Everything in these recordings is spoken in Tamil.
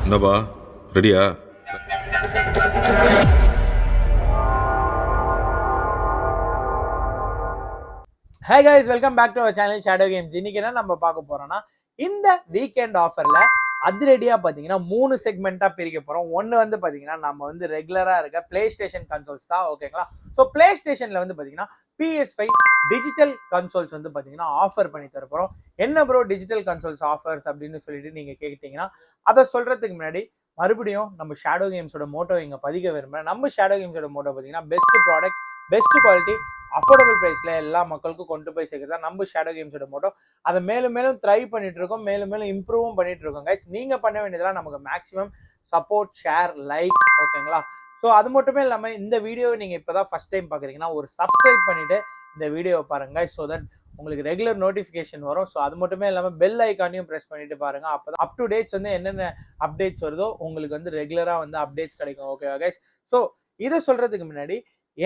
என்னப்பா ரெடியா? Hi guys, welcome back to our channel Shadow Games. இன்னைக்கு என்ன நம்ம பார்க்க போறோம்னா இந்த வீக்கெண்ட் ஆஃபர்ல அதிரடியா பாத்தீங்கன்னா 3 செக்மெண்டா பிரிக்க போறோம். ஒன்னு வந்து பாத்தீங்கன்னா நம்ம வந்து ரெகுலரா இருக்க பிளே ஸ்டேஷன் கன்சோல்ஸ் தான், ஓகேங்களா? ஸோ பிளே ஸ்டேஷன்ல வந்து பாத்தீங்கன்னா PS5 டிஜிட்டல் கன்சோல்ஸ் வந்து பாத்தீங்கன்னா ஆஃபர் பண்ணி தர போறோம். என்ன ப்ரோ டிஜிட்டல் கன்சோல்ஸ் ஆஃபர்ஸ் அப்படின்னு சொல்லிட்டு நீங்க கேட்டீங்கன்னா அதை சொல்றதுக்கு முன்னாடி மறுபடியும் நம்ம ஷேடோ கேம்ஸோட மோட்டோ இங்க பதிக்க விரும்புறேன். நம்ம ஷேடோ கேம்ஸோட மோட்டோ பாத்தீங்கன்னா best product, best quality, affordable பிரைஸ்ல எல்லா மக்களுக்கும் கொண்டு போய் சேர்க்கிறதா நம்ம ஷேடோ கேம்ஸோட மோட்டோ. அதை மேலும் மேலும் ட்ரை பண்ணிட்டு இருக்கோம், மேலும் மேலும் இம்ப்ரூவும் பண்ணிட்டு இருக்கோம் கைஸ். நீங்க பண்ண வேண்டியதெல்லாம் நமக்கு மேக்ஸிமம் சப்போர்ட், ஷேர், லைக், ஓகேங்களா? ஸோ அது மட்டுமே இல்லாமல் இந்த வீடியோவை நீங்க இப்பதான் ஃபர்ஸ்ட் டைம் பாக்குறீங்கன்னா ஒரு சப்ஸ்கிரைப் பண்ணிட்டு இந்த வீடியோவை பாருங்க ஸோ தட் உங்களுக்கு ரெகுலர் நோட்டிஃபிகேஷன் வரும். ஸோ அது மட்டுமே இல்லாமல் பெல் ஐக்கானையும் ப்ரெஸ் பண்ணிட்டு பாருங்க. அப்போ அப் டு டேட்ஸ் வந்து என்னென்ன அப்டேட்ஸ் வருதோ உங்களுக்கு வந்து ரெகுலரா வந்து அப்டேட்ஸ் கிடைக்கும், ஓகேவா கைஸ்? ஸோ இதை சொல்றதுக்கு முன்னாடி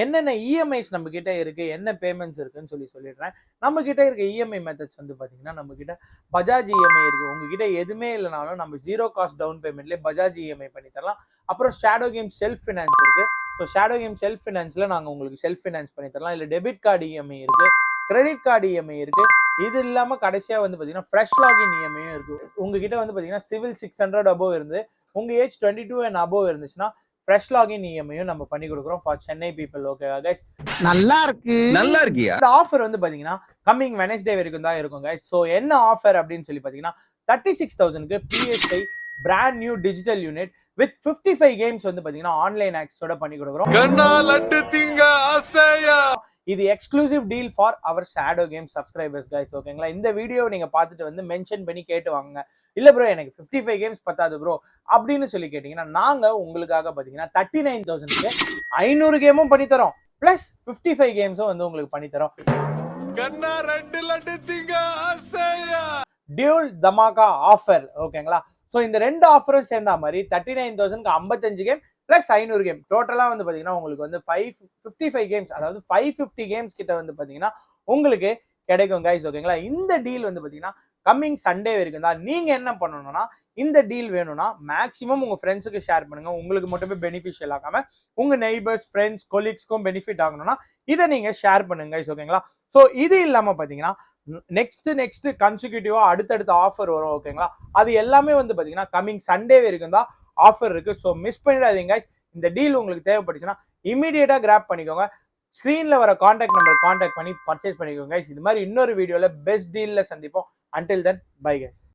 என்னென்ன இஎம்ஐஸ் நம்ம கிட்ட இருக்கு, என்ன பேமெண்ட்ஸ் இருக்குன்னு சொல்லிடுறேன். நம்ம கிட்ட இருக்க இஎம்ஐ மெத்தட்ஸ் வந்து பாத்தீங்கன்னா நம்ம கிட்ட பஜாஜ் இஎம்ஐ இருக்கு. உங்ககிட்ட எதுவுமே இல்லைனாலும் நம்ம ஜீரோ காஸ்ட் டவுன் பேமெண்ட்லேயே பஜாஜ் இஎம்ஐ பண்ணி தரலாம். அப்புறம் ஷேடோ கேம் செல்ஃப் ஃபினான்ஸ் இருக்கு. ஸோ ஷேடோ கேம் செல்ஃப் ஃபினான்ஸ்ல நாங்கள் உங்களுக்கு செல்ஃப் ஃபினான்ஸ் பண்ணி தரலாம். இல்லை டெபிட் கார்டு இஎம்ஐ இருக்கு, கிரெடிட் கார்டு இஎம்ஐ இருக்கு. இது இல்லாம கடைசியா வந்து பாத்தீங்கன்னா ஃப்ரெஷ் லாகின் இஎம்ஐயும் இருக்கு. உங்ககிட்ட வந்து பாத்தீங்கன்னா சிவில் 600 அபோவ் இருந்து உங்க ஏஜ் 22 அண்ட் அபோவ் இருந்துச்சுன்னா ஃப்ரெஷ் லாகின் இஎம்ஐயும் நம்ம பண்ணி கொடுக்குறோம் ஃபார் சென்னை பீப்பிள், ஓகேவா கைஸ்? நல்லா இருக்கியா? இந்த ஆஃபர் வந்து பாத்தீங்கன்னா கம்மிங் வெனஸ்டே வரைக்கும் தான் இருக்கும் கைஸ். ஸோ என்ன ஆஃபர் அப்படின்னு சொல்லி பாத்தீங்கன்னா 36,000க்கு PS5 brand new digital unit with 55 games வந்து பாத்தீங்கன்னா ஆன்லைன் ஆக்சஸோட பண்ணி கொடுக்குறோம். இது exclusive deal for our Shadow Game subscribers guys, ஓகேங்களா? இந்த வீடியோவை நீங்க பார்த்துட்டு வந்து மென்ஷன் பண்ணி கேட்டு வாங்க. இல்ல ப்ரோ எனக்கு 55 கேம்ஸ் பத்தாது ப்ரோ அப்படின்னு சொல்லி கேட்டீங்கன்னா நாங்க உங்களுக்காக பாத்தீங்கன்னா 39,000க்கு 500 கேமும் பண்ணி தரோம், பிளஸ் 55 கேம்ஸும் வந்து உங்களுக்கு பண்ணி தரோம். டியூல் தமாகா ஆஃபர், ஓகேங்களா? ஸோ இந்த ரெண்டு ஆஃபரும் சேர்ந்த மாதிரி 39,000க்கு 55 கேம் பிளஸ் 500 கேம், டோட்டலா வந்து பாத்தீங்கன்னா உங்களுக்கு வந்து 55 கேம்ஸ், அதாவது 550 கேம்ஸ் கிட்ட வந்து பாத்தீங்கன்னா உங்களுக்கு கிடைக்கும் கைஸ், ஓகேங்களா? இந்த டீல் வந்து பாத்தீங்கன்னா கம்மிங் சண்டே வரைக்கும் தான். நீங்க என்ன பண்ணணும்னா இந்த டீல் வேணும்னா மேக்ஸிமம் உங்க ஃப்ரெண்ட்ஸுக்கு ஷேர் பண்ணுங்க. உங்களுக்கு மட்டுமே பெனிஃபிஷியல் ஆகாம உங்க நெய்பர்ஸ், ஃப்ரெண்ட்ஸ், கொலீக்ஸ்க்கும் பெனிஃபிட் ஆகணும்னா இதை நீங்க ஷேர் பண்ணுங்க கைஸ், ஓகேங்களா? ஸோ இது இல்லாம பாத்தீங்கன்னா நெக்ஸ்ட் கன்சிக்யூட்டிவா அடுத்தடுத்த ஆஃபர் வரும், ஓகேங்களா? அது எல்லாமே வந்து பாத்தீங்கன்னா கம்மிங் சண்டே வரைக்கும் தான் ஆஃபர் இருக்கு. ஸோ மிஸ் பண்ணிடாதீங்க கைஸ். இந்த டீல் உங்களுக்கு தேவைப்பட்டுச்சுன்னா இமீடியட்டா கிராப் பண்ணிக்கோங்க. ஸ்கிரீன்ல வர கான்டாக்ட் நம்பர் கான்டாக்ட் பண்ணி பர்ச்சேஸ் பண்ணிக்கோங்க கைஸ். இது மாதிரி இன்னொரு வீடியோல பெஸ்ட் டீல்ல சந்திப்போம். Until then, bye guys.